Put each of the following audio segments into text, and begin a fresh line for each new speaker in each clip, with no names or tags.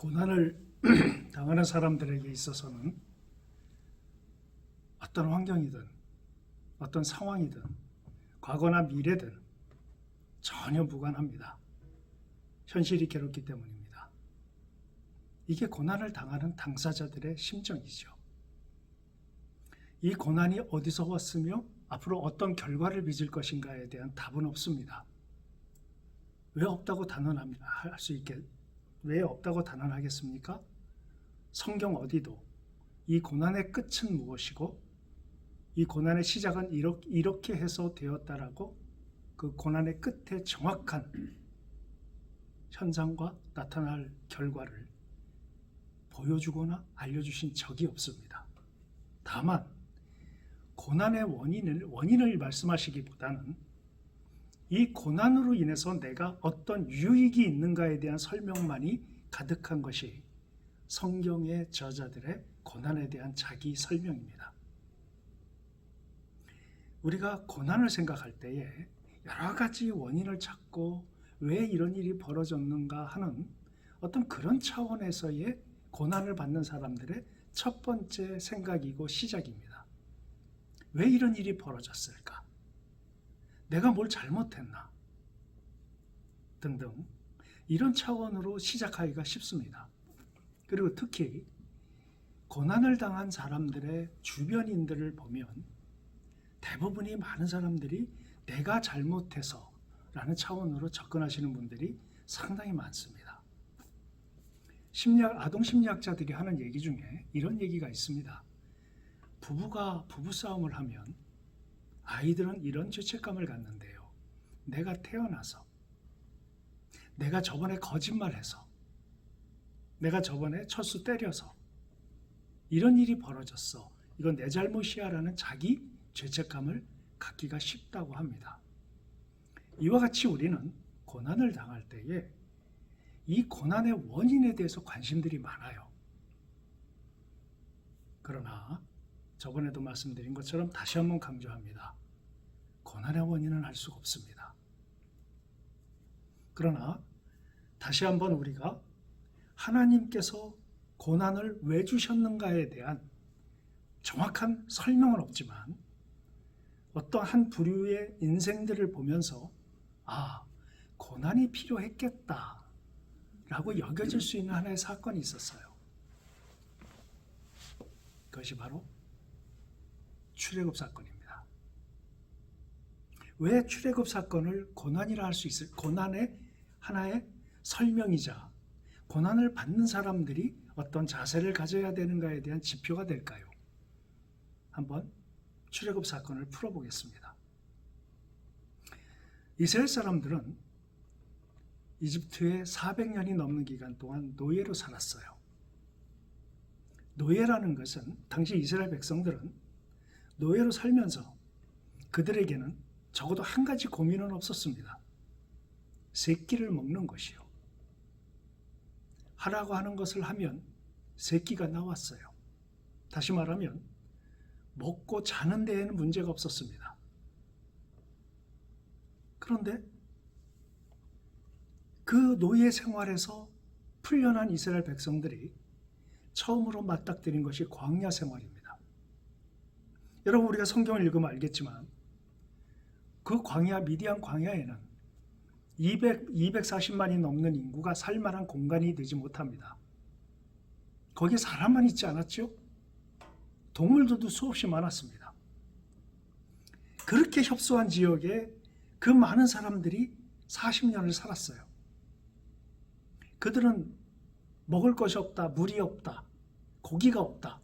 고난을 당하는 사람들에게 있어서는 어떤 환경이든 어떤 상황이든 과거나 미래든 전혀 무관합니다. 현실이 괴롭기 때문입니다. 이게 고난을 당하는 당사자들의 심정이죠. 이 고난이 어디서 왔으며 앞으로 어떤 결과를 빚을 것인가에 대한 답은 없습니다. 왜 없다고 왜 없다고 단언하겠습니까? 성경 어디도 이 고난의 끝은 무엇이고 이 고난의 시작은 이렇게 해서 되었다라고 그 고난의 끝에 정확한 현상과 나타날 결과를 보여주거나 알려주신 적이 없습니다. 다만 고난의 원인을 말씀하시기보다는 이 고난으로 인해서 내가 어떤 유익이 있는가에 대한 설명만이 가득한 것이 성경의 저자들의 고난에 대한 자기 설명입니다. 우리가 고난을 생각할 때에 여러 가지 원인을 찾고 왜 이런 일이 벌어졌는가 하는 어떤 그런 차원에서의 고난을 받는 사람들의 첫 번째 생각이고 시작입니다. 왜 이런 일이 벌어졌을까? 내가 뭘 잘못했나? 등등 이런 차원으로 시작하기가 쉽습니다. 그리고 특히 고난을 당한 사람들의 주변인들을 보면 대부분이 많은 사람들이 내가 잘못해서 라는 차원으로 접근하시는 분들이 상당히 많습니다. 아동심리학자들이 하는 얘기 중에 이런 얘기가 있습니다. 부부가 부부싸움을 하면 아이들은 이런 죄책감을 갖는데요. 내가 태어나서, 내가 저번에 거짓말해서, 내가 저번에 첫수 때려서 이런 일이 벌어졌어. 이건 내 잘못이야 라는 자기 죄책감을 갖기가 쉽다고 합니다. 이와 같이 우리는 고난을 당할 때에 이 고난의 원인에 대해서 관심들이 많아요. 그러나 저번에도 말씀드린 것처럼 다시 한번 강조합니다. 고난의 원인은 알 수가 없습니다. 그러나 다시 한번 우리가 하나님께서 고난을 왜 주셨는가에 대한 정확한 설명은 없지만 어떠한 부류의 인생들을 보면서 고난이 필요했겠다 라고 여겨질 수 있는 하나의 사건이 있었어요. 그것이 바로 출애굽 사건입니다. 왜 출애굽 사건을 고난이라 할 수 있을, 고난의 하나의 설명이자 고난을 받는 사람들이 어떤 자세를 가져야 되는가에 대한 지표가 될까요? 한번 출애굽 사건을 풀어보겠습니다. 이스라엘 사람들은 이집트에 400년이 넘는 기간 동안 노예로 살았어요. 노예라는 것은 당시 이스라엘 백성들은 노예로 살면서 그들에게는 적어도 한 가지 고민은 없었습니다. 새끼를 먹는 것이요. 하라고 하는 것을 하면 새끼가 나왔어요. 다시 말하면 먹고 자는 데에는 문제가 없었습니다. 그런데 그 노예 생활에서 풀려난 이스라엘 백성들이 처음으로 맞닥뜨린 것이 광야 생활입니다. 여러분 우리가 성경을 읽으면 알겠지만 그 광야, 미디안 광야에는 240만이 넘는 인구가 살만한 공간이 되지 못합니다. 거기에 사람만 있지 않았죠? 동물들도 수없이 많았습니다. 그렇게 협소한 지역에 그 많은 사람들이 40년을 살았어요. 그들은 먹을 것이 없다, 물이 없다, 고기가 없다.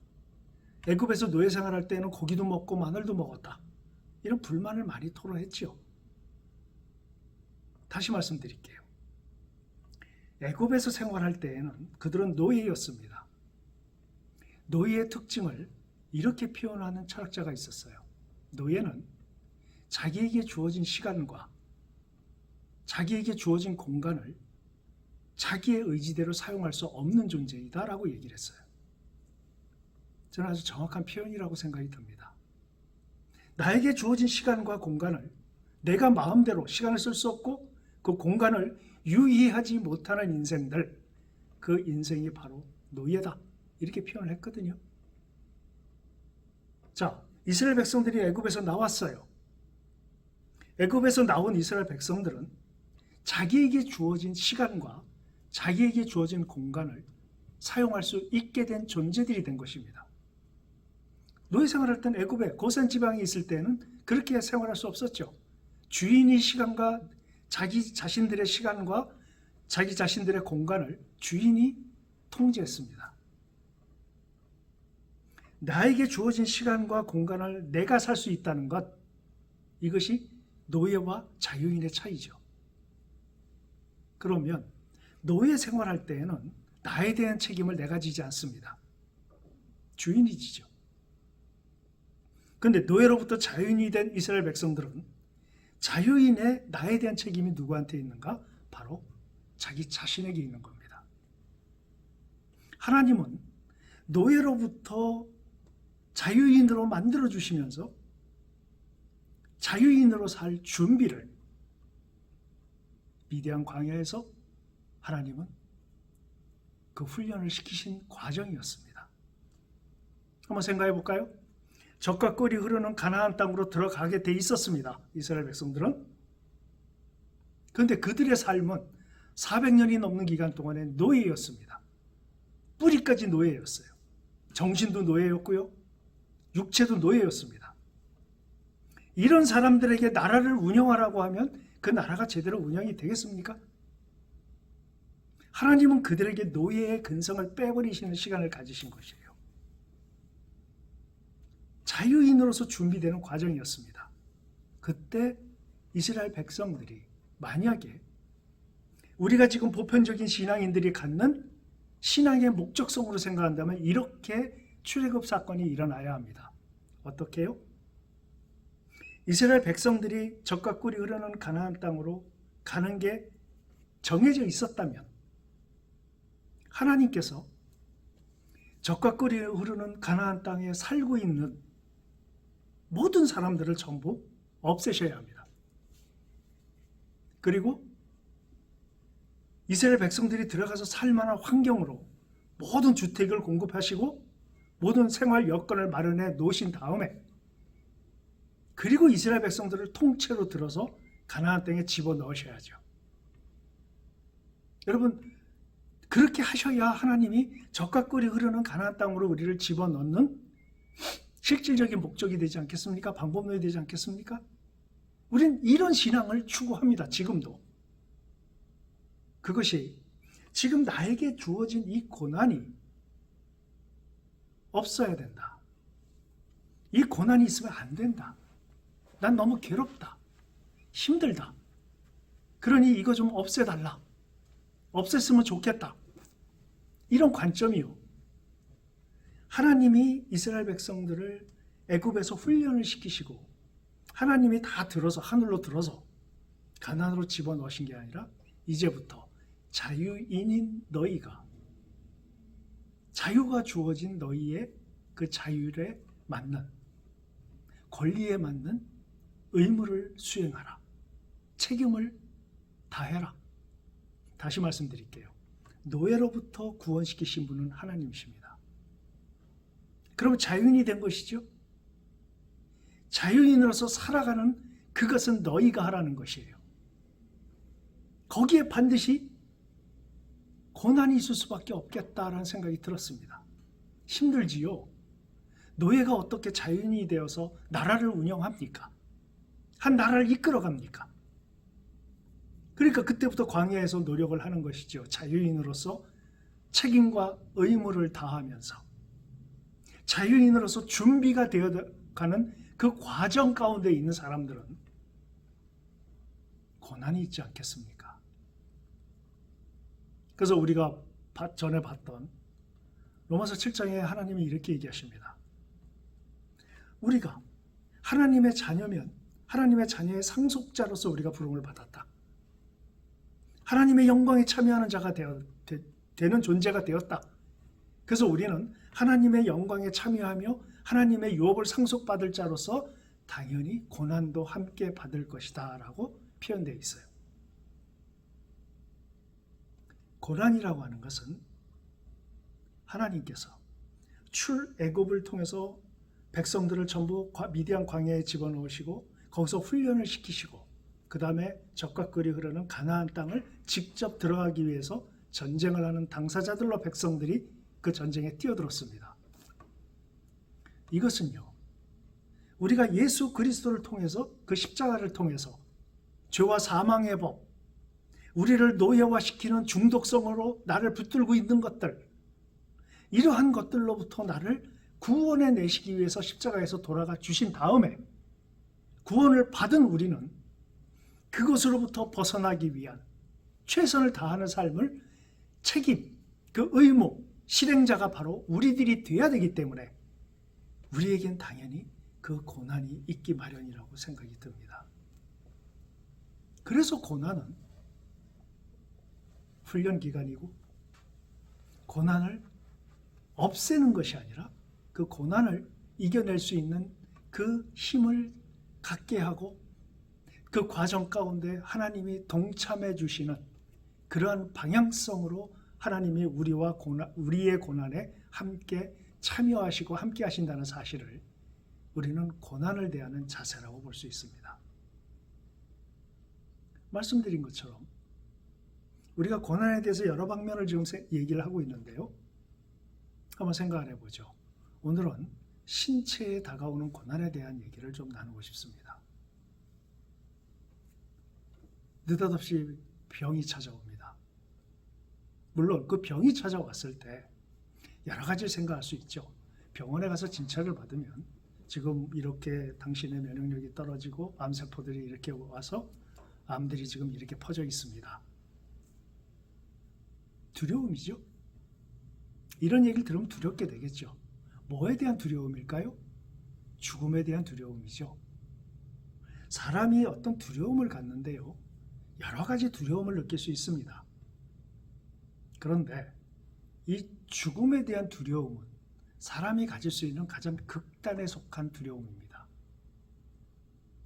애굽에서 노예 생활할 때는 고기도 먹고 마늘도 먹었다. 이런 불만을 많이 토로했지요. 다시 말씀드릴게요. 애굽에서 생활할 때에는 그들은 노예였습니다. 노예의 특징을 이렇게 표현하는 철학자가 있었어요. 노예는 자기에게 주어진 시간과 자기에게 주어진 공간을 자기의 의지대로 사용할 수 없는 존재이다라고 얘기를 했어요. 저는 아주 정확한 표현이라고 생각이 듭니다. 나에게 주어진 시간과 공간을 내가 마음대로 시간을 쓸 수 없고 그 공간을 유의하지 못하는 인생들, 그 인생이 바로 노예다. 이렇게 표현을 했거든요. 자, 이스라엘 백성들이 애굽에서 나왔어요. 애굽에서 나온 이스라엘 백성들은 자기에게 주어진 시간과 자기에게 주어진 공간을 사용할 수 있게 된 존재들이 된 것입니다. 노예 생활할 때는 애굽에 고센 지방에 있을 때는 그렇게 생활할 수 없었죠. 주인이 시간과 자기 자신들의 시간과 자기 자신들의 공간을 주인이 통제했습니다. 나에게 주어진 시간과 공간을 내가 살 수 있다는 것, 이것이 노예와 자유인의 차이죠. 그러면 노예 생활할 때에는 나에 대한 책임을 내가 지지 않습니다. 주인이 지죠. 그런데 노예로부터 자유인이 된 이스라엘 백성들은 자유인의 나에 대한 책임이 누구한테 있는가? 바로 자기 자신에게 있는 겁니다. 하나님은 노예로부터 자유인으로 만들어 주시면서 자유인으로 살 준비를 미디안 광야에서 하나님은 그 훈련을 시키신 과정이었습니다. 한번 생각해 볼까요? 젖과 꿀이 흐르는 가나안 땅으로 들어가게 돼 있었습니다. 이스라엘 백성들은. 그런데 그들의 삶은 400년이 넘는 기간 동안에 노예였습니다. 뿌리까지 노예였어요. 정신도 노예였고요. 육체도 노예였습니다. 이런 사람들에게 나라를 운영하라고 하면 그 나라가 제대로 운영이 되겠습니까? 하나님은 그들에게 노예의 근성을 빼버리시는 시간을 가지신 것이에요. 자유인으로서 준비되는 과정이었습니다. 그때 이스라엘 백성들이 만약에 우리가 지금 보편적인 신앙인들이 갖는 신앙의 목적성으로 생각한다면 이렇게 출애굽 사건이 일어나야 합니다. 어떻게 해요? 이스라엘 백성들이 젖과 꿀이 흐르는 가나안 땅으로 가는 게 정해져 있었다면 하나님께서 젖과 꿀이 흐르는 가나안 땅에 살고 있는 모든 사람들을 전부 없애셔야 합니다. 그리고 이스라엘 백성들이 들어가서 살 만한 환경으로 모든 주택을 공급하시고 모든 생활 여건을 마련해 놓으신 다음에 그리고 이스라엘 백성들을 통째로 들어서 가나안 땅에 집어넣으셔야죠. 여러분, 그렇게 하셔야 하나님이 젖과 꿀이 흐르는 가나안 땅으로 우리를 집어넣는 실질적인 목적이 되지 않겠습니까? 방법론이 되지 않겠습니까? 우린 이런 신앙을 추구합니다. 지금도. 그것이 지금 나에게 주어진 이 고난이 없어야 된다. 이 고난이 있으면 안 된다. 난 너무 괴롭다. 힘들다. 그러니 이거 좀 없애달라. 없앴으면 좋겠다. 이런 관점이요. 하나님이 이스라엘 백성들을 애굽에서 훈련을 시키시고 하나님이 다 들어서 하늘로 들어서 가나안으로 집어넣으신 게 아니라 이제부터 자유인인 너희가 자유가 주어진 너희의 그 자유에 맞는 권리에 맞는 의무를 수행하라. 책임을 다해라. 다시 말씀드릴게요. 노예로부터 구원시키신 분은 하나님이십니다. 그럼 자유인이 된 것이죠. 자유인으로서 살아가는 그것은 너희가 하라는 것이에요. 거기에 반드시 고난이 있을 수밖에 없겠다라는 생각이 들었습니다. 힘들지요. 노예가 어떻게 자유인이 되어서 나라를 운영합니까? 한 나라를 이끌어갑니까? 그러니까 그때부터 광야에서 노력을 하는 것이죠. 자유인으로서 책임과 의무를 다하면서 자유인으로서 준비가 되어가는 그 과정 가운데 있는 사람들은 고난이 있지 않겠습니까? 그래서 우리가 전에 봤던 로마서 7장에 하나님이 이렇게 얘기하십니다. 우리가 하나님의 자녀면 하나님의 자녀의 상속자로서 우리가 부름을 받았다. 하나님의 영광에 참여하는 자가 되는 존재가 되었다. 그래서 우리는 하나님의 영광에 참여하며 하나님의 유업을 상속받을 자로서 당연히 고난도 함께 받을 것이다 라고 표현되어 있어요. 고난이라고 하는 것은 하나님께서 출애굽을 통해서 백성들을 전부 미디안 광야에 집어넣으시고 거기서 훈련을 시키시고 그 다음에 적과 꿀이 흐르는 가나안 땅을 직접 들어가기 위해서 전쟁을 하는 당사자들로 백성들이 그 전쟁에 뛰어들었습니다. 이것은요, 우리가 예수 그리스도를 통해서 그 십자가를 통해서 죄와 사망의 법, 우리를 노예화시키는 중독성으로 나를 붙들고 있는 것들, 이러한 것들로부터 나를 구원해 내시기 위해서 십자가에서 돌아가 주신 다음에 구원을 받은 우리는 그것으로부터 벗어나기 위한 최선을 다하는 삶을 책임, 그 의무, 실행자가 바로 우리들이 돼야 되기 때문에 우리에겐 당연히 그 고난이 있기 마련이라고 생각이 듭니다. 그래서 고난은 훈련 기간이고 고난을 없애는 것이 아니라 그 고난을 이겨낼 수 있는 그 힘을 갖게 하고 그 과정 가운데 하나님이 동참해 주시는 그러한 방향성으로 하나님이 우리의 고난에 함께 참여하시고 함께 하신다는 사실을 우리는 고난을 대하는 자세라고 볼 수 있습니다. 말씀드린 것처럼 우리가 고난에 대해서 여러 방면을 지금 얘기를 하고 있는데요. 한번 생각을 해보죠. 오늘은 신체에 다가오는 고난에 대한 얘기를 좀 나누고 싶습니다. 느닷없이 병이 찾아옵니다. 물론 그 병이 찾아왔을 때 여러 가지를 생각할 수 있죠. 병원에 가서 진찰을 받으면 지금 이렇게 당신의 면역력이 떨어지고 암세포들이 이렇게 와서 암들이 지금 이렇게 퍼져 있습니다. 두려움이죠. 이런 얘기를 들으면 두렵게 되겠죠. 뭐에 대한 두려움일까요? 죽음에 대한 두려움이죠. 사람이 어떤 두려움을 갖는데요, 여러 가지 두려움을 느낄 수 있습니다. 그런데 이 죽음에 대한 두려움은 사람이 가질 수 있는 가장 극단에 속한 두려움입니다.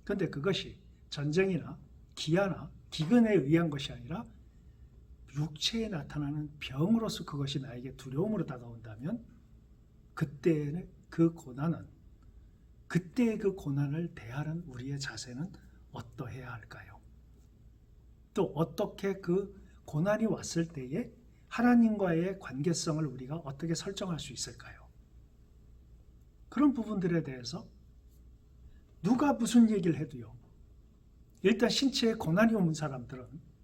그런데 그것이 전쟁이나 기아나 기근에 의한 것이 아니라 육체에 나타나는 병으로서 그것이 나에게 두려움으로 다가온다면 그때의 그 고난을 대하는 우리의 자세는 어떠해야 할까요? 또 어떻게 그 고난이 왔을 때에 하나님과의 관계성을 우리가 어떻게 설정할 수 있을까요? 그런 부분들에 대해서 누가 무슨 얘기를 해도요, 일단 신체에 고난이 온 사람들은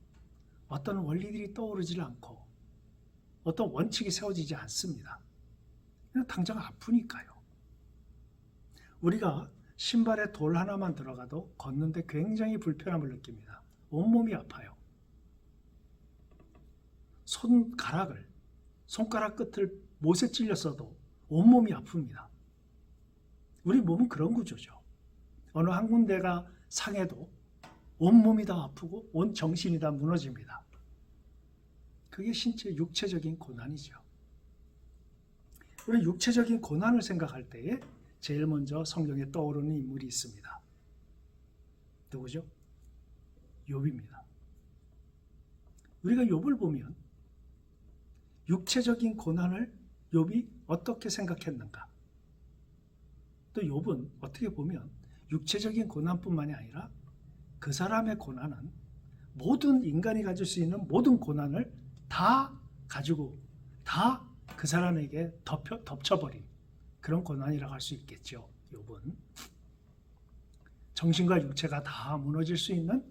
어떤 원리들이 떠오르지 않고 어떤 원칙이 세워지지 않습니다. 그냥 당장 아프니까요. 우리가 신발에 돌 하나만 들어가도 걷는데 굉장히 불편함을 느낍니다. 온몸이 아파요. 손가락 끝을 못에 찔렸어도 온몸이 아픕니다. 우리 몸은 그런 구조죠. 어느 한 군데가 상해도 온몸이 다 아프고 온 정신이 다 무너집니다. 그게 신체 육체적인 고난이죠. 우리 육체적인 고난을 생각할 때에 제일 먼저 성경에 떠오르는 인물이 있습니다. 누구죠? 욥입니다. 우리가 욥을 보면 육체적인 고난을 욥이 어떻게 생각했는가? 또 욥은 어떻게 보면 육체적인 고난뿐만이 아니라 그 사람의 고난은 모든 인간이 가질 수 있는 모든 고난을 다 가지고 다 그 사람에게 덮쳐버린 그런 고난이라고 할 수 있겠죠. 욥은 정신과 육체가 다 무너질 수 있는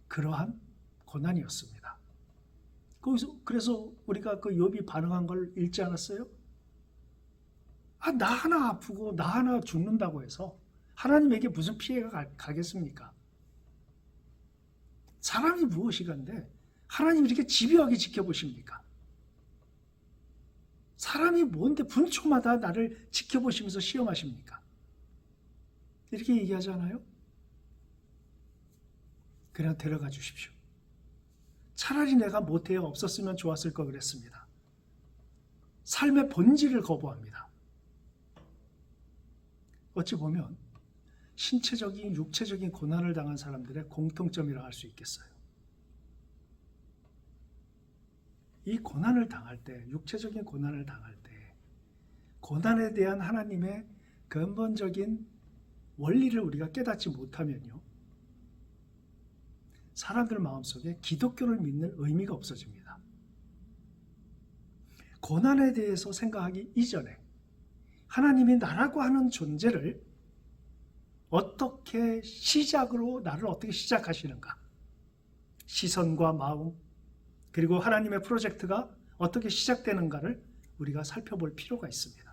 그러한 고난이었습니다. 그래서 우리가 그 욥이 반응한 걸 읽지 않았어요? 나 하나 아프고 나 하나 죽는다고 해서 하나님에게 무슨 피해가 가겠습니까? 사람이 무엇이간데 하나님이 이렇게 집요하게 지켜보십니까? 사람이 뭔데 분초마다 나를 지켜보시면서 시험하십니까? 이렇게 얘기하지 않아요? 그냥 데려가 주십시오. 차라리 내가 못해 없었으면 좋았을 걸 그랬습니다. 삶의 본질을 거부합니다. 어찌 보면 신체적인 육체적인 고난을 당한 사람들의 공통점이라 할 수 있겠어요. 이 고난을 당할 때, 육체적인 고난을 당할 때 고난에 대한 하나님의 근본적인 원리를 우리가 깨닫지 못하면요, 사람들 마음속에 기독교를 믿는 의미가 없어집니다. 고난에 대해서 생각하기 이전에 하나님이 나라고 하는 존재를 어떻게 나를 어떻게 시작하시는가, 시선과 마음, 그리고 하나님의 프로젝트가 어떻게 시작되는가를 우리가 살펴볼 필요가 있습니다.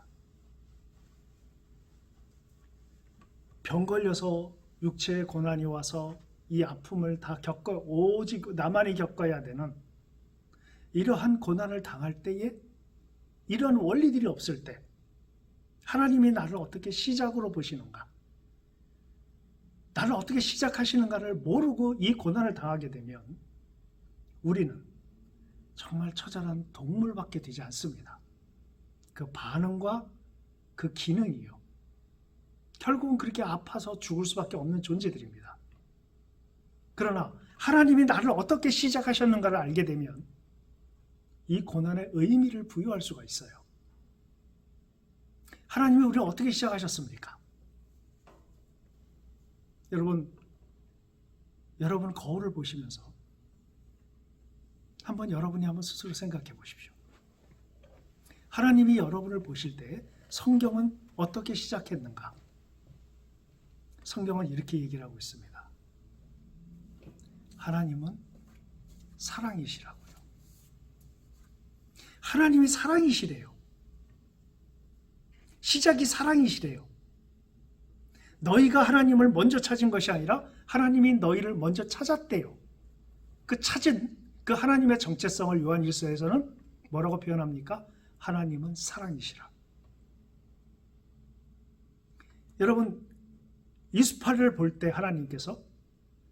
병 걸려서 육체의 고난이 와서 이 아픔을 다 오직 나만이 겪어야 되는 이러한 고난을 당할 때에 이런 원리들이 없을 때 하나님이 나를 어떻게 시작으로 보시는가, 나를 어떻게 시작하시는가를 모르고 이 고난을 당하게 되면 우리는 정말 처절한 동물밖에 되지 않습니다. 그 반응과 그 기능이요, 결국은 그렇게 아파서 죽을 수밖에 없는 존재들입니다. 그러나 하나님이 나를 어떻게 시작하셨는가를 알게 되면 이 고난의 의미를 부여할 수가 있어요. 하나님이 우리를 어떻게 시작하셨습니까? 여러분 거울을 보시면서 여러분이 한번 스스로 생각해 보십시오. 하나님이 여러분을 보실 때 성경은 어떻게 시작했는가? 성경은 이렇게 얘기를 하고 있습니다. 하나님은 사랑이시라고요. 하나님이 사랑이시래요. 시작이 사랑이시래요. 너희가 하나님을 먼저 찾은 것이 아니라 하나님이 너희를 먼저 찾았대요. 그 찾은 그 하나님의 정체성을 요한일서에서는 뭐라고 표현합니까? 하나님은 사랑이시라. 여러분, 이스파를 볼 때 하나님께서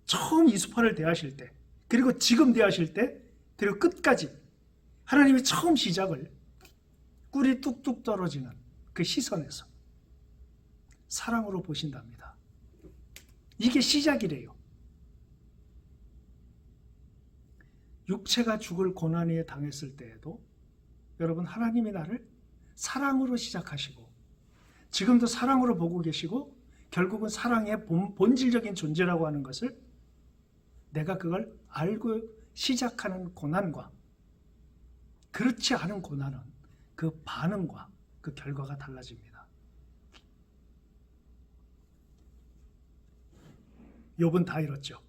처음 이스파를 대하실 때, 그리고 지금 대하실 때, 그리고 끝까지 하나님이 처음 시작을 꿀이 뚝뚝 떨어지는 그 시선에서 사랑으로 보신답니다. 이게 시작이래요. 육체가 죽을 고난에 당했을 때에도 여러분, 하나님이 나를 사랑으로 시작하시고 지금도 사랑으로 보고 계시고 결국은 사랑의 본질적인 존재라고 하는 것을 내가 그걸 알고 시작하는 고난과 그렇지 않은 고난은 그 반응과 그 결과가 달라집니다. 욥은 다 잃었죠.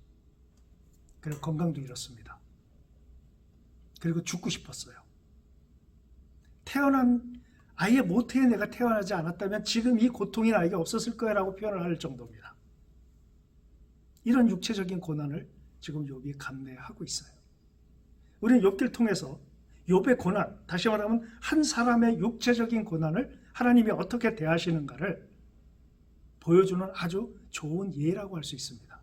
그리고 건강도 잃었습니다. 그리고 죽고 싶었어요. 아예 모태에 내가 태어나지 않았다면 지금 이 고통이 나에게 없었을 거야 라고 표현을 할 정도입니다. 이런 육체적인 고난을 지금 욥이 감내하고 있어요. 우리는 욥기를 통해서 욥의 고난, 다시 말하면 한 사람의 육체적인 고난을 하나님이 어떻게 대하시는가를 보여주는 아주 좋은 예라고 할 수 있습니다.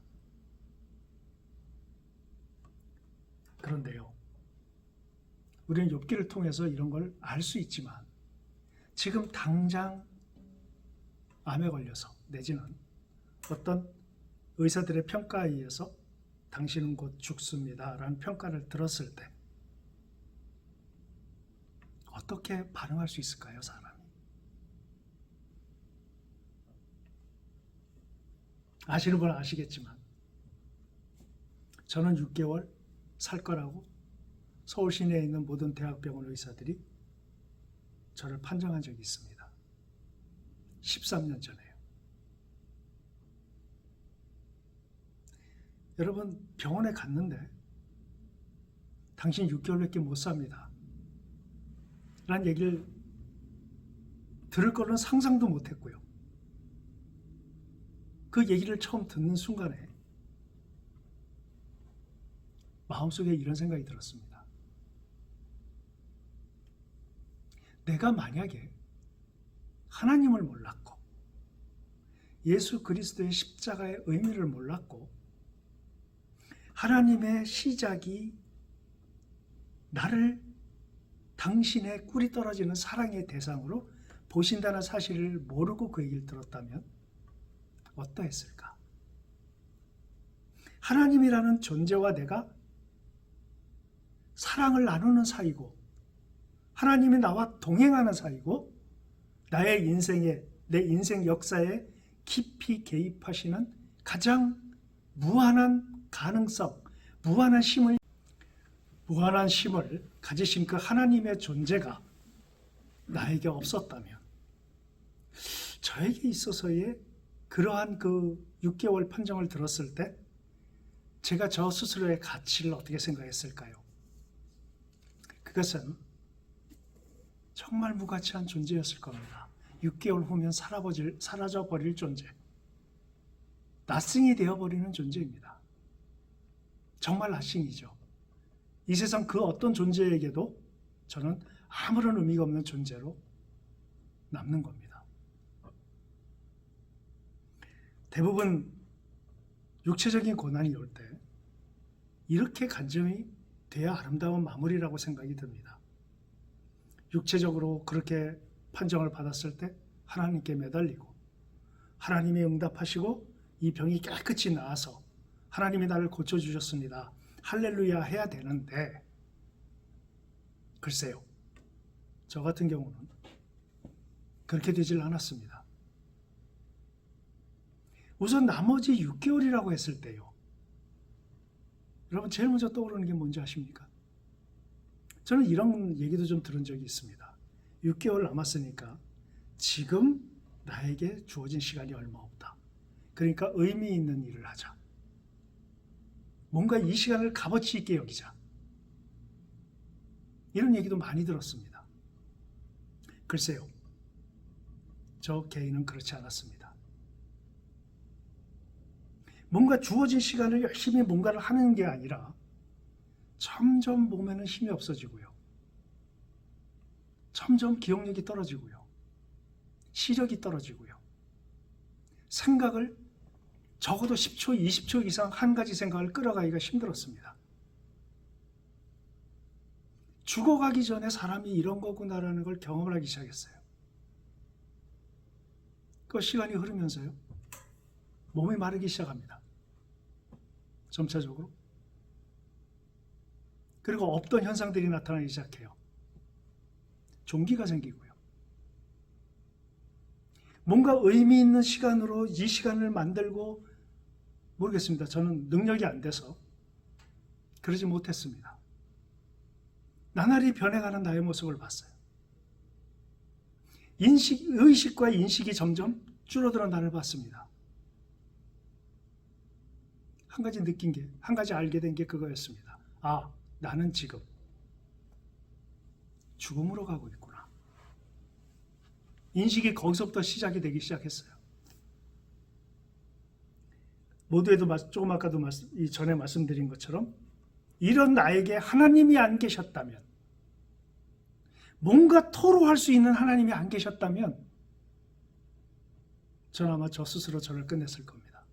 그런데요, 우리는 욥기를 통해서 이런 걸 알 수 있지만 지금 당장 암에 걸려서 내지는 어떤 의사들의 평가에 의해서 당신은 곧 죽습니다 라는 평가를 들었을 때 어떻게 반응할 수 있을까요, 사람이? 아시는 분은 아시겠지만 저는 6개월 살 거라고 서울 시내에 있는 모든 대학병원 의사들이 저를 판정한 적이 있습니다. 13년 전에요. 여러분, 병원에 갔는데 당신 6개월밖에 못 삽니다 라는 얘기를 들을 거는 상상도 못했고요. 그 얘기를 처음 듣는 순간에 마음속에 이런 생각이 들었습니다. 내가 만약에 하나님을 몰랐고 예수 그리스도의 십자가의 의미를 몰랐고 하나님의 시작이 나를 당신의 꿀이 떨어지는 사랑의 대상으로 보신다는 사실을 모르고 그 얘기를 들었다면 어떠했을까? 하나님이라는 존재와 내가 사랑을 나누는 사이고 하나님이 나와 동행하는 사이고 나의 인생에, 내 인생 역사에 깊이 개입하시는 가장 무한한 가능성, 무한한 힘을 가지신 그 하나님의 존재가 나에게 없었다면, 저에게 있어서의 그러한 그 6개월 판정을 들었을 때 제가 저 스스로의 가치를 어떻게 생각했을까요? 그것은 정말 무가치한 존재였을 겁니다. 6개월 후면 사라져버릴 존재, 나싱이 되어버리는 존재입니다. 정말 나싱이죠. 이 세상 그 어떤 존재에게도 저는 아무런 의미가 없는 존재로 남는 겁니다. 대부분 육체적인 고난이 올 때 이렇게 간증이 돼야 아름다운 마무리라고 생각이 듭니다. 육체적으로 그렇게 판정을 받았을 때 하나님께 매달리고 하나님이 응답하시고 이 병이 깨끗이 나아서 하나님이 나를 고쳐주셨습니다, 할렐루야 해야 되는데, 글쎄요, 저 같은 경우는 그렇게 되질 않았습니다. 우선 나머지 6개월이라고 했을 때요, 여러분 제일 먼저 떠오르는 게 뭔지 아십니까? 저는 이런 얘기도 좀 들은 적이 있습니다. 6개월 남았으니까 지금 나에게 주어진 시간이 얼마 없다. 그러니까 의미 있는 일을 하자. 뭔가 이 시간을 값어치 있게 여기자. 이런 얘기도 많이 들었습니다. 글쎄요, 저 개인은 그렇지 않았습니다. 뭔가 주어진 시간을 열심히 뭔가를 하는 게 아니라 점점 몸에는 힘이 없어지고요, 점점 기억력이 떨어지고요, 시력이 떨어지고요, 생각을 적어도 10초, 20초 이상 한 가지 생각을 끌어가기가 힘들었습니다. 죽어가기 전에 사람이 이런 거구나라는 걸 경험을 하기 시작했어요. 그 시간이 흐르면서요, 몸이 마르기 시작합니다. 점차적으로. 그리고 없던 현상들이 나타나기 시작해요. 종기가 생기고요. 뭔가 의미 있는 시간으로 이 시간을 만들고, 모르겠습니다. 저는 능력이 안 돼서 그러지 못했습니다. 나날이 변해가는 나의 모습을 봤어요. 의식과 인식이 점점 줄어드는 나를 봤습니다. 한 가지 느낀 게, 한 가지 알게 된 게 그거였습니다. 아, 나는 지금 죽음으로 가고 있구나. 인식이 거기서부터 시작이 되기 시작했어요. 모두에도 조금 아까도 전에 말씀드린 것처럼 이런 나에게 하나님이 안 계셨다면, 뭔가 토로할 수 있는 하나님이 안 계셨다면 저는 아마 저 스스로 저를 끝냈을 겁니다.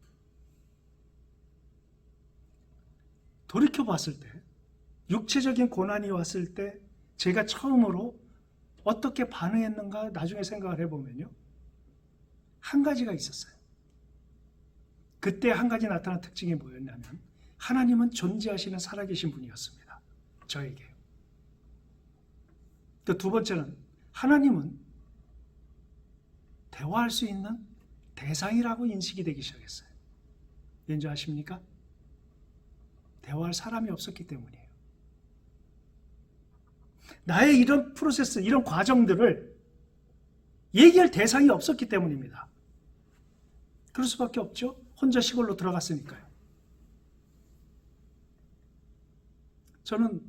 돌이켜 봤을 때, 육체적인 고난이 왔을 때 제가 처음으로 어떻게 반응했는가 나중에 생각을 해보면요, 한 가지가 있었어요. 그때 한 가지 나타난 특징이 뭐였냐면, 하나님은 존재하시는 살아계신 분이었습니다. 저에게. 또 두 번째는, 하나님은 대화할 수 있는 대상이라고 인식이 되기 시작했어요. 왠지 아십니까? 대화할 사람이 없었기 때문이에요. 나의 이런 프로세스, 이런 과정들을 얘기할 대상이 없었기 때문입니다. 그럴 수밖에 없죠. 혼자 시골로 들어갔으니까요. 저는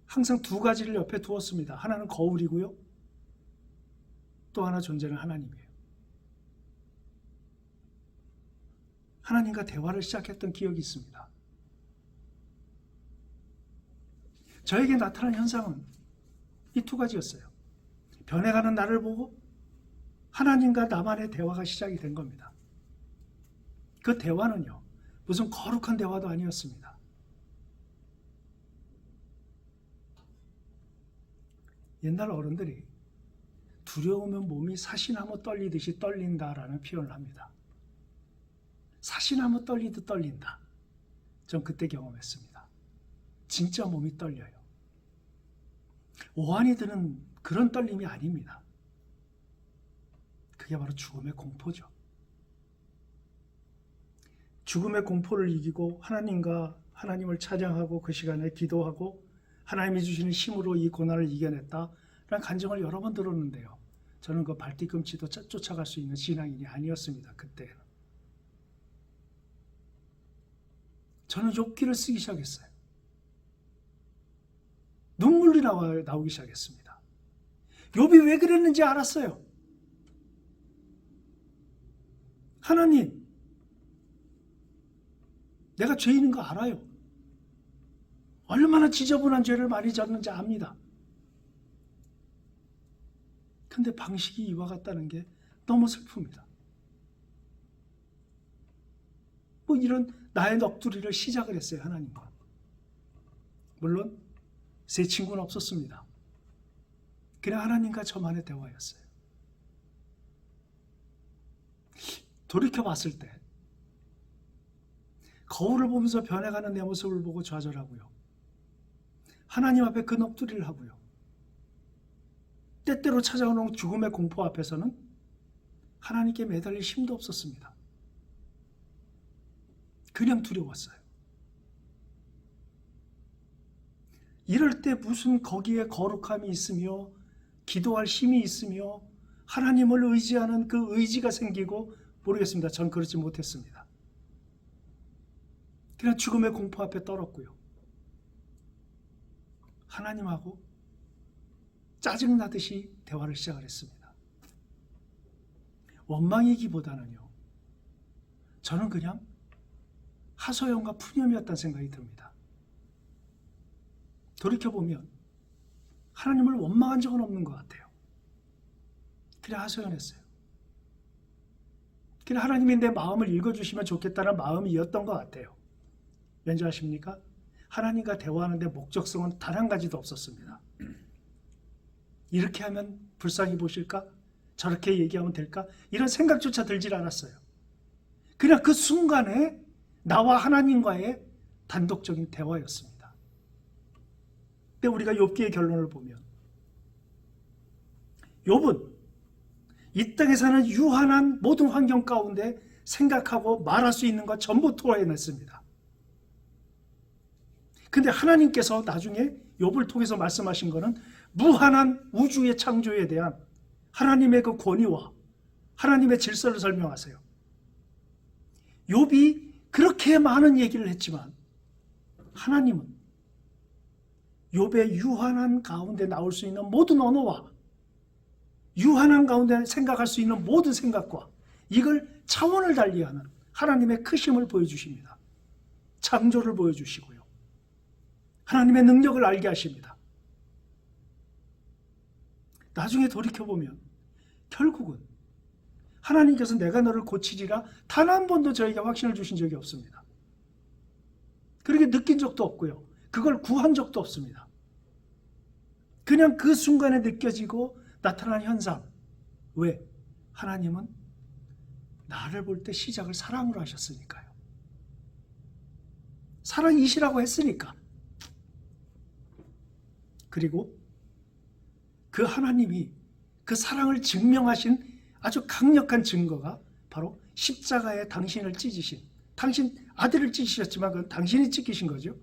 항상 두 가지를 옆에 두었습니다. 하나는 거울이고요, 또 하나 존재는 하나님이에요. 하나님과 대화를 시작했던 기억이 있습니다. 저에게 나타난 현상은 이 두 가지였어요. 변해가는 나를 보고 하나님과 나만의 대화가 시작이 된 겁니다. 그 대화는요, 무슨 거룩한 대화도 아니었습니다. 옛날 어른들이 두려우면 몸이 사시나무 떨리듯이 떨린다라는 표현을 합니다. 사시나무 떨리듯 떨린다. 전 그때 경험했습니다. 진짜 몸이 떨려요. 오한이 드는 그런 떨림이 아닙니다. 그게 바로 죽음의 공포죠. 죽음의 공포를 이기고 하나님을 찬양하고 그 시간에 기도하고 하나님이 주시는 힘으로 이 고난을 이겨냈다라는 간증을 여러 번 들었는데요. 저는 그 발뒤꿈치도 쫓아갈 수 있는 신앙인이 아니었습니다. 그때는. 저는 욥기를 쓰기 시작했어요. 눈물이 나오기 시작했습니다. 욥이 왜 그랬는지 알았어요. 하나님, 내가 죄인인 거 알아요. 얼마나 지저분한 죄를 많이 졌는지 압니다. 근데 방식이 이와 같다는 게 너무 슬픕니다. 뭐 이런 나의 넋두리를 시작을 했어요, 하나님과. 물론 새 친구는 없었습니다. 그냥 하나님과 저만의 대화였어요. 돌이켜봤을 때 거울을 보면서 변해가는 내 모습을 보고 좌절하고요. 하나님 앞에 그 넋두리를 하고요. 때때로 찾아오는 죽음의 공포 앞에서는 하나님께 매달릴 힘도 없었습니다. 그냥 두려웠어요. 이럴 때 무슨 거기에 거룩함이 있으며 기도할 힘이 있으며 하나님을 의지하는 그 의지가 생기고 모르겠습니다. 전 그렇지 못했습니다. 그냥 죽음의 공포 앞에 떨었고요. 하나님하고 짜증나듯이 대화를 시작을 했습니다. 원망이기보다는요. 저는 그냥 하소연과 푸념이었다는 생각이 듭니다. 돌이켜보면 하나님을 원망한 적은 없는 것 같아요. 그냥 하소연했어요. 그냥 하나님이 내 마음을 읽어주시면 좋겠다는 마음이었던 것 같아요. 왠지 아십니까? 하나님과 대화하는데 목적성은 단 한 가지도 없었습니다. 이렇게 하면 불쌍히 보실까? 저렇게 얘기하면 될까? 이런 생각조차 들질 않았어요. 그냥 그 순간에 나와 하나님과의 단독적인 대화였습니다. 근데 우리가 욥기의 결론을 보면 욥은 이 땅에 사는 유한한 모든 환경 가운데 생각하고 말할 수 있는 것 전부 토해냈습니다. 근데 하나님께서 나중에 욥을 통해서 말씀하신 것은 무한한 우주의 창조에 대한 하나님의 그 권위와 하나님의 질서를 설명하세요. 욥이 그렇게 많은 얘기를 했지만 하나님은 욥의 유한한 가운데 나올 수 있는 모든 언어와 유한한 가운데 생각할 수 있는 모든 생각과 이걸 차원을 달리하는 하나님의 크심을 보여주십니다. 창조를 보여주시고요. 하나님의 능력을 알게 하십니다. 나중에 돌이켜보면 결국은 하나님께서 내가 너를 고치리라 단 한 번도 저에게 확신을 주신 적이 없습니다. 그렇게 느낀 적도 없고요. 그걸 구한 적도 없습니다. 그냥 그 순간에 느껴지고 나타난 현상. 왜? 하나님은 나를 볼 때 시작을 사랑으로 하셨으니까요. 사랑이시라고 했으니까. 그리고 그 하나님이 그 사랑을 증명하신 아주 강력한 증거가 바로 십자가에 당신을 찢으신, 당신 아들을 찢으셨지만 그건 당신이 찢기신 거죠.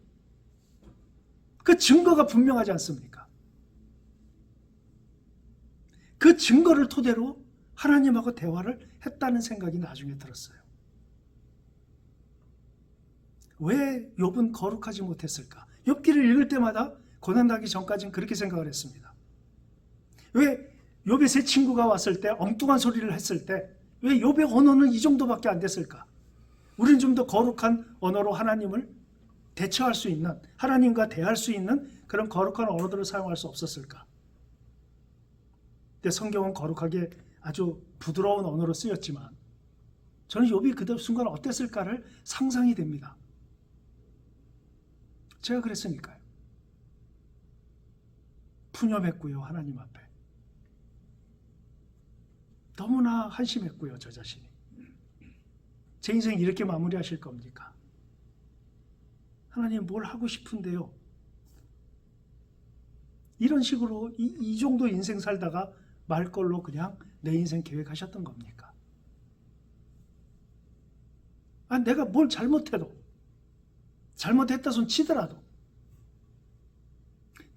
그 증거가 분명하지 않습니까? 그 증거를 토대로 하나님하고 대화를 했다는 생각이 나중에 들었어요. 왜 욥은 거룩하지 못했을까? 욥기를 읽을 때마다 고난당하기 전까지는 그렇게 생각을 했습니다. 왜 욥의 세 친구가 왔을 때 엉뚱한 소리를 했을 때 왜 욥의 언어는 이 정도밖에 안 됐을까? 우리는 좀 더 거룩한 언어로 하나님을 대처할 수 있는, 하나님과 대할 수 있는 그런 거룩한 언어들을 사용할 수 없었을까? 근데 성경은 거룩하게 아주 부드러운 언어로 쓰였지만 저는 욥이 그 순간 어땠을까를 상상이 됩니다. 제가 그랬으니까요. 푸념했고요, 하나님 앞에. 너무나 한심했고요, 저 자신이. 제 인생 이렇게 마무리하실 겁니까? 하나님 뭘 하고 싶은데요? 이런 식으로 이 정도 인생 살다가 말걸로 그냥 내 인생 계획하셨던 겁니까? 내가 뭘 잘못해도, 잘못했다 손 치더라도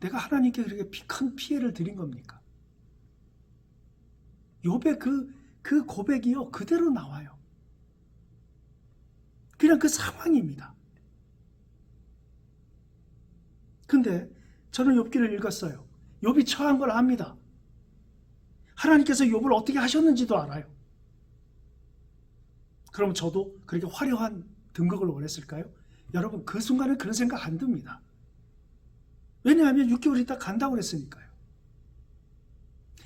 내가 하나님께 그렇게 큰 피해를 드린 겁니까? 욥의 그 고백이요 그대로 나와요. 그냥 그 상황입니다. 근데 저는 욥기를 읽었어요. 욥이 처한 걸 압니다. 하나님께서 욥을 어떻게 하셨는지도 알아요. 그럼 저도 그렇게 화려한 등극을 원했을까요? 여러분 그 순간에 그런 생각 안 듭니다. 왜냐하면 6개월 있다 간다고 그랬으니까요.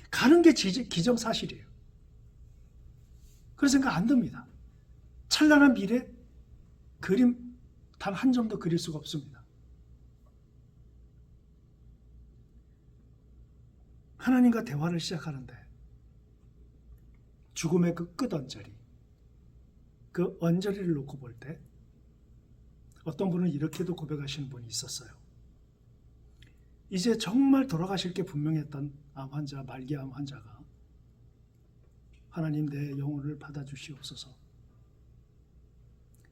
가는 게 기정사실이에요. 그런 생각 안 듭니다. 찬란한 미래 그림 단 한 점도 그릴 수가 없습니다. 하나님과 대화를 시작하는데 죽음의 그 끝 언저리, 그 언저리를 놓고 볼 때 어떤 분은 이렇게도 고백하시는 분이 있었어요. 이제 정말 돌아가실 게 분명했던 암 환자, 말기암 환자가 하나님 내 영혼을 받아주시옵소서.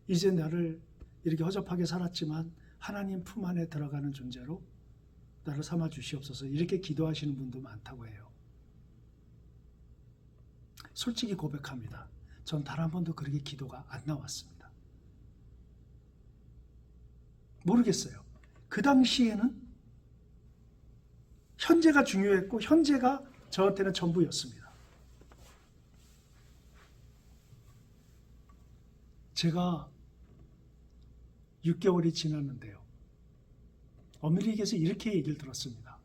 이제 나를 이렇게 허접하게 살았지만 하나님 품 안에 들어가는 존재로 나를 삼아 주시옵소서. 이렇게 기도하시는 분도 많다고 해요. 솔직히 고백합니다. 전 단 한 번도 그렇게 기도가 안 나왔습니다. 모르겠어요. 그 당시에는 현재가 중요했고 현재가 저한테는 전부였습니다. 제가 6개월이 지났는데요. 어머니께서 이렇게 얘기를 들었습니다.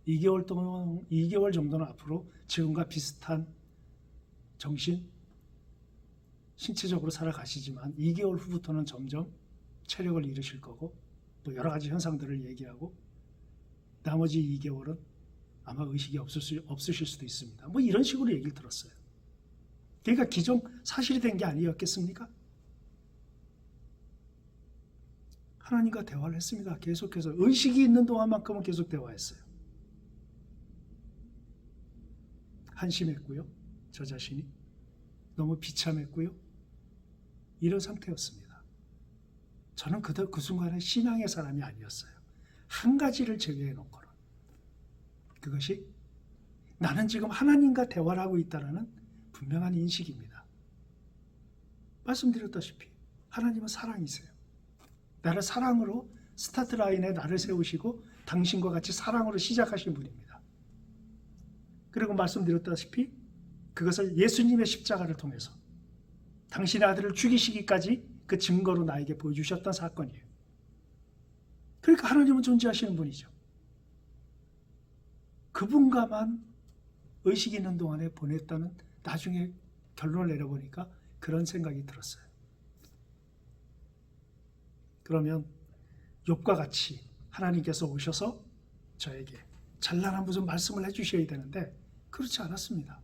2개월 정도는 앞으로 지금과 비슷한 정신, 신체적으로 살아가시지만 2개월 후부터는 점점 체력을 잃으실 거고 또 여러 가지 현상들을 얘기하고 나머지 2개월은 아마 의식이 없으실 수도 있습니다. 뭐 이런 식으로 얘기를 들었어요. 그러니까 기정 사실이 된 게 아니었겠습니까? 하나님과 대화를 했습니다. 계속해서 의식이 있는 동안만큼은 계속 대화했어요. 한심했고요. 저 자신이 너무 비참했고요. 이런 상태였습니다. 저는 그 순간에 신앙의 사람이 아니었어요. 한 가지를 제외해 놓고는 그것이 나는 지금 하나님과 대화를 하고 있다는 분명한 인식입니다. 말씀드렸다시피 하나님은 사랑이세요. 나를 사랑으로 스타트 라인에 나를 세우시고 당신과 같이 사랑으로 시작하신 분입니다. 그리고 말씀드렸다시피 그것을 예수님의 십자가를 통해서 당신의 아들을 죽이시기까지 그 증거로 나에게 보여주셨던 사건이에요. 그러니까 하나님은 존재하시는 분이죠. 그분과만 의식이 있는 동안에 보냈다는 나중에 결론을 내려보니까 그런 생각이 들었어요. 그러면 욥과 같이 하나님께서 오셔서 저에게 찬란한 무슨 말씀을 해주셔야 되는데 그렇지 않았습니다.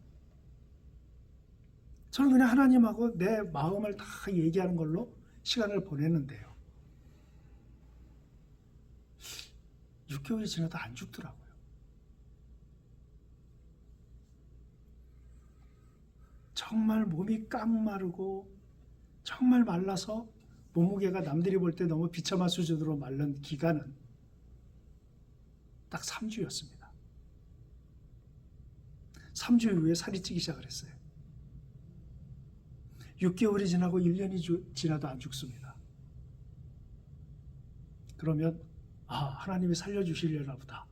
저는 그냥 하나님하고 내 마음을 다 얘기하는 걸로 시간을 보냈는데요. 6개월이 지나도 안 죽더라고요. 정말 몸이 깡마르고 정말 말라서 몸무게가 남들이 볼 때 너무 비참한 수준으로 마른 기간은 딱 3주였습니다. 3주 이후에 살이 찌기 시작을 했어요. 6개월이 지나고 1년이 지나도 안 죽습니다. 그러면 하나님이 살려주시려나 보다.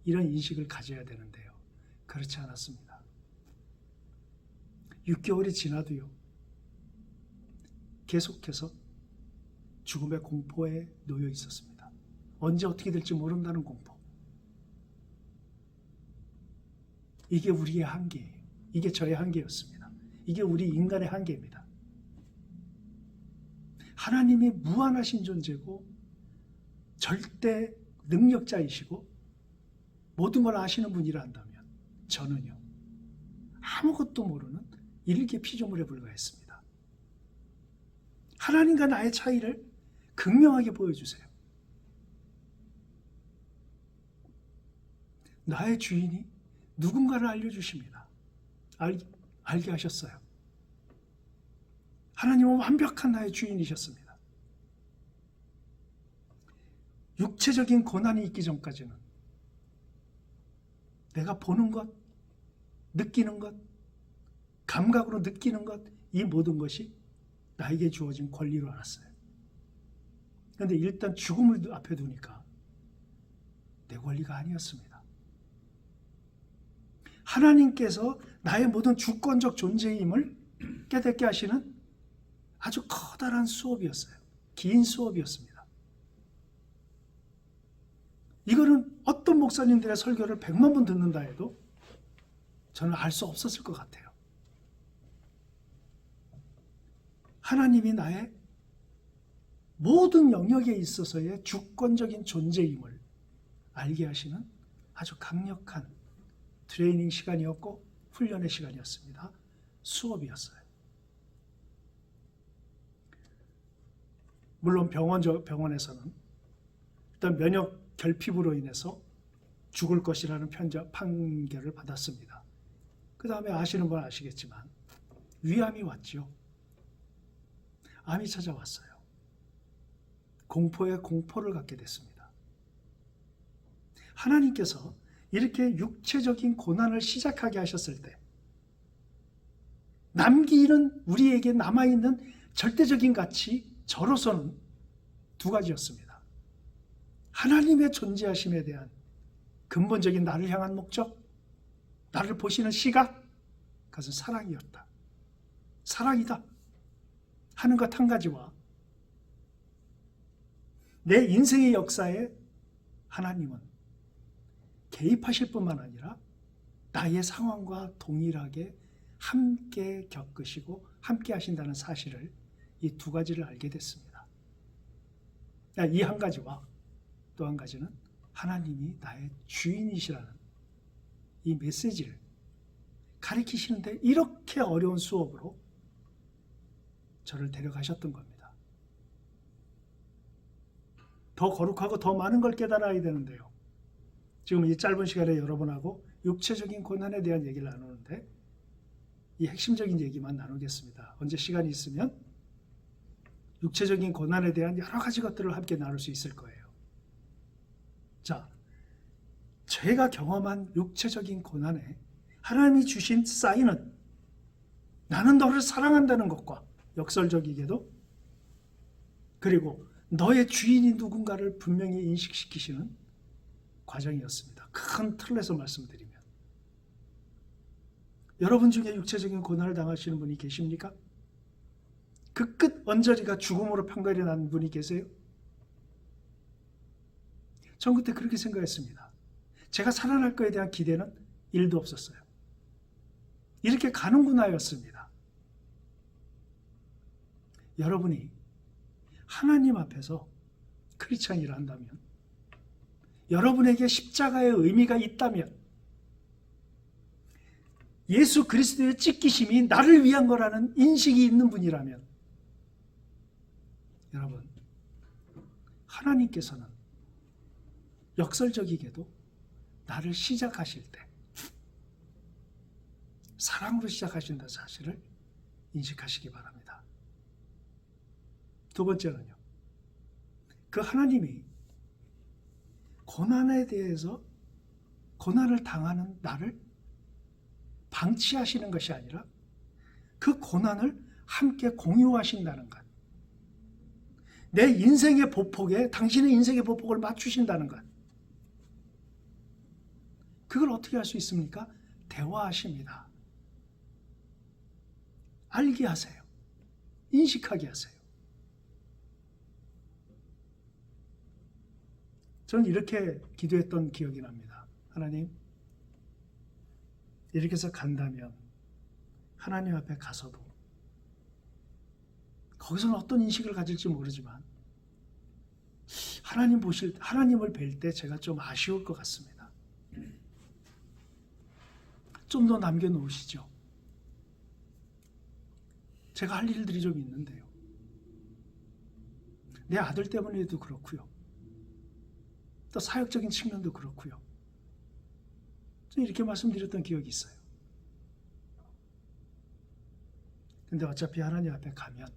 이런 인식을 가져야 되는데요. 그렇지 않았습니다. 6개월이 지나도요. 계속해서 죽음의 공포에 놓여 있었습니다. 언제 어떻게 될지 모른다는 공포. 이게 우리의 한계예요. 이게 저의 한계였습니다. 이게 우리 인간의 한계입니다. 하나님이 무한하신 존재고 절대 능력자이시고 모든 걸 아시는 분이라 한다면 저는요. 아무것도 모르는 일개 피조물에 불과했습니다. 하나님과 나의 차이를 극명하게 보여주세요. 나의 주인이 누군가를 알려주십니다. 알게 하셨어요. 하나님은 완벽한 나의 주인이셨습니다. 육체적인 고난이 있기 전까지는 내가 보는 것, 느끼는 것, 감각으로 느끼는 것, 이 모든 것이 나에게 주어진 권리로 알았어요. 그런데 일단 죽음을 앞에 두니까 내 권리가 아니었습니다. 하나님께서 나의 모든 주권적 존재임을 깨닫게 하시는 아주 커다란 수업이었어요. 긴 수업이었습니다. 이거는 어떤 목사님들의 설교를 100만 번 듣는다 해도 저는 알 수 없었을 것 같아요. 하나님이 나의 모든 영역에 있어서의 주권적인 존재임을 알게 하시는 아주 강력한 트레이닝 시간이었고 훈련의 시간이었습니다. 수업이었어요. 물론 병원에서는 일단 면역 결핍으로 인해서 죽을 것이라는 판결을 받았습니다. 그 다음에 아시는 분 아시겠지만 위암이 왔죠. 암이 찾아왔어요. 공포에 공포를 갖게 됐습니다. 하나님께서 이렇게 육체적인 고난을 시작하게 하셨을 때 남기는 우리에게 남아있는 절대적인 가치 저로서는 두 가지였습니다. 하나님의 존재하심에 대한 근본적인 나를 향한 목적, 나를 보시는 시각, 그것은 사랑이었다. 사랑이다 하는 것 한 가지와 내 인생의 역사에 하나님은 개입하실 뿐만 아니라 나의 상황과 동일하게 함께 겪으시고 함께 하신다는 사실을 이 두 가지를 알게 됐습니다. 이 한 가지와 또 한 가지는 하나님이 나의 주인이시라는 이 메시지를 가르치시는데 이렇게 어려운 수업으로 저를 데려가셨던 겁니다. 더 거룩하고 더 많은 걸 깨달아야 되는데요. 지금 이 짧은 시간에 여러분하고 육체적인 고난에 대한 얘기를 나누는데 이 핵심적인 얘기만 나누겠습니다. 언제 시간이 있으면 육체적인 고난에 대한 여러 가지 것들을 함께 나눌 수 있을 거예요. 자, 제가 경험한 육체적인 고난에 하나님이 주신 사인은 나는 너를 사랑한다는 것과 역설적이게도 그리고 너의 주인이 누군가를 분명히 인식시키시는 과정이었습니다. 큰 틀에서 말씀드리면 여러분 중에 육체적인 고난을 당하시는 분이 계십니까? 그 끝 언저리가 죽음으로 판결이 난 분이 계세요? 전 그때 그렇게 생각했습니다. 제가 살아날 거에 대한 기대는 1도 없었어요. 이렇게 가는구나였습니다. 여러분이 하나님 앞에서 크리스찬이라 한다면, 여러분에게 십자가의 의미가 있다면, 예수 그리스도의 찢기심이 나를 위한 거라는 인식이 있는 분이라면, 여러분, 하나님께서는 역설적이게도 나를 시작하실 때 사랑으로 시작하신다는 사실을 인식하시기 바랍니다. 두 번째는요, 그 하나님이 고난에 대해서 고난을 당하는 나를 방치하시는 것이 아니라 그 고난을 함께 공유하신다는 것. 내 인생의 보폭에 당신의 인생의 보폭을 맞추신다는 것. 그걸 어떻게 할 수 있습니까? 대화하십니다. 알게 하세요. 인식하게 하세요. 저는 이렇게 기도했던 기억이 납니다. 하나님, 이렇게 해서 간다면 하나님 앞에 가서도 거기서는 어떤 인식을 가질지 모르지만 하나님을 뵐 때 제가 좀 아쉬울 것 같습니다. 좀 더 남겨놓으시죠. 제가 할 일들이 좀 있는데요. 내 아들 때문에도 그렇고요. 또 사역적인 측면도 그렇고요. 저는 이렇게 말씀드렸던 기억이 있어요. 근데 어차피 하나님 앞에 가면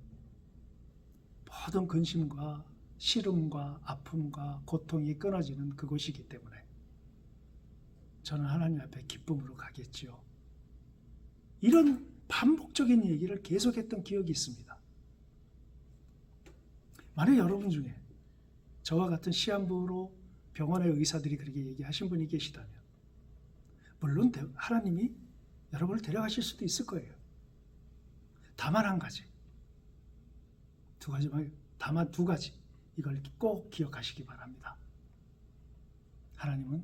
모든 근심과 시름과 아픔과 고통이 끊어지는 그곳이기 때문에 저는 하나님 앞에 기쁨으로 가겠지요. 이런 반복적인 얘기를 계속했던 기억이 있습니다. 만약 여러분 중에 저와 같은 시한부로 병원의 의사들이 그렇게 얘기하신 분이 계시다면 물론 하나님이 여러분을 데려가실 수도 있을 거예요. 다만 한 가지, 다만 두 가지, 이걸 꼭 기억하시기 바랍니다. 하나님은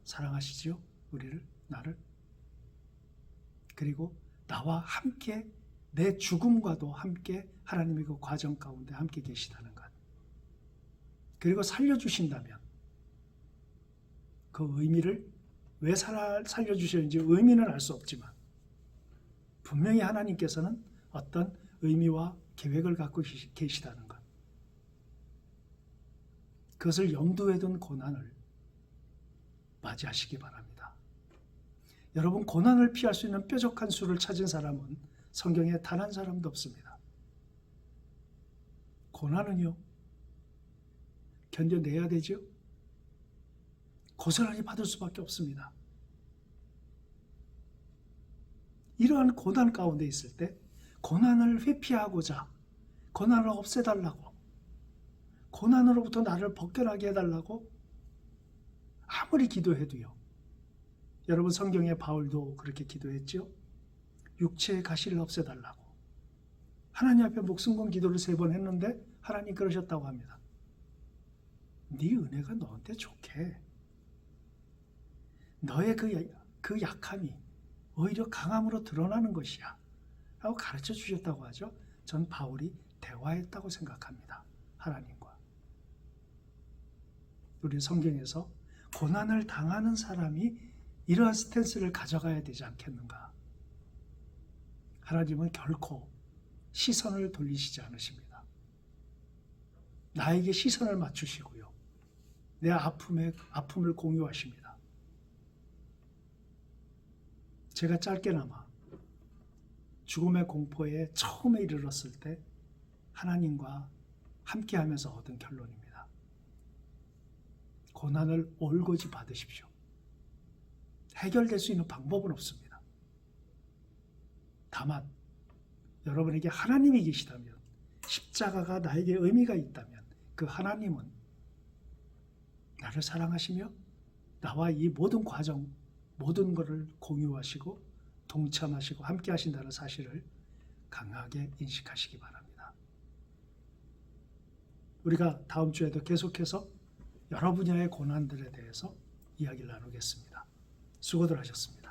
사랑하시지요? 우리를, 나를. 그리고 나와 함께 내 죽음과도 함께 하나님의 그 과정 가운데 함께 계시다는 것. 그리고 살려주신다면 그 의미를 왜 살려주셨는지 의미는 알 수 없지만 분명히 하나님께서는 어떤 의미와 계획을 갖고 계시다는 것. 그것을 염두에 둔 고난을 맞이하시기 바랍니다. 여러분, 고난을 피할 수 있는 뾰족한 수를 찾은 사람은 성경에 단 한 사람도 없습니다. 고난은요, 견뎌내야 되죠. 고스란히 받을 수밖에 없습니다. 이러한 고난 가운데 있을 때 고난을 회피하고자, 고난을 없애달라고, 고난으로부터 나를 벗겨나게 해달라고 아무리 기도해도요. 여러분, 성경의 바울도 그렇게 기도했죠. 육체의 가시를 없애달라고. 하나님 앞에 목숨 건 기도를 3번 했는데 하나님 그러셨다고 합니다. 네 은혜가 너한테 좋게. 너의 그 약함이 오히려 강함으로 드러나는 것이야 라고 가르쳐 주셨다고 하죠. 전 바울이 대화했다고 생각합니다. 하나님과. 우리 성경에서 고난을 당하는 사람이 이러한 스탠스를 가져가야 되지 않겠는가. 하나님은 결코 시선을 돌리시지 않으십니다. 나에게 시선을 맞추시고요. 내 아픔을 공유하십니다. 제가 짧게나마 죽음의 공포에 처음에 이르렀을 때 하나님과 함께하면서 얻은 결론입니다. 고난을 올고지 받으십시오. 해결될 수 있는 방법은 없습니다. 다만 여러분에게 하나님이 계시다면, 십자가가 나에게 의미가 있다면 그 하나님은 나를 사랑하시며 나와 이 모든 과정, 모든 것을 공유하시고 동참하시고 함께 하신다는 사실을 강하게 인식하시기 바랍니다. 우리가 다음 주에도 계속해서 여러 분야의 고난들에 대해서 이야기를 나누겠습니다. 수고들 하셨습니다.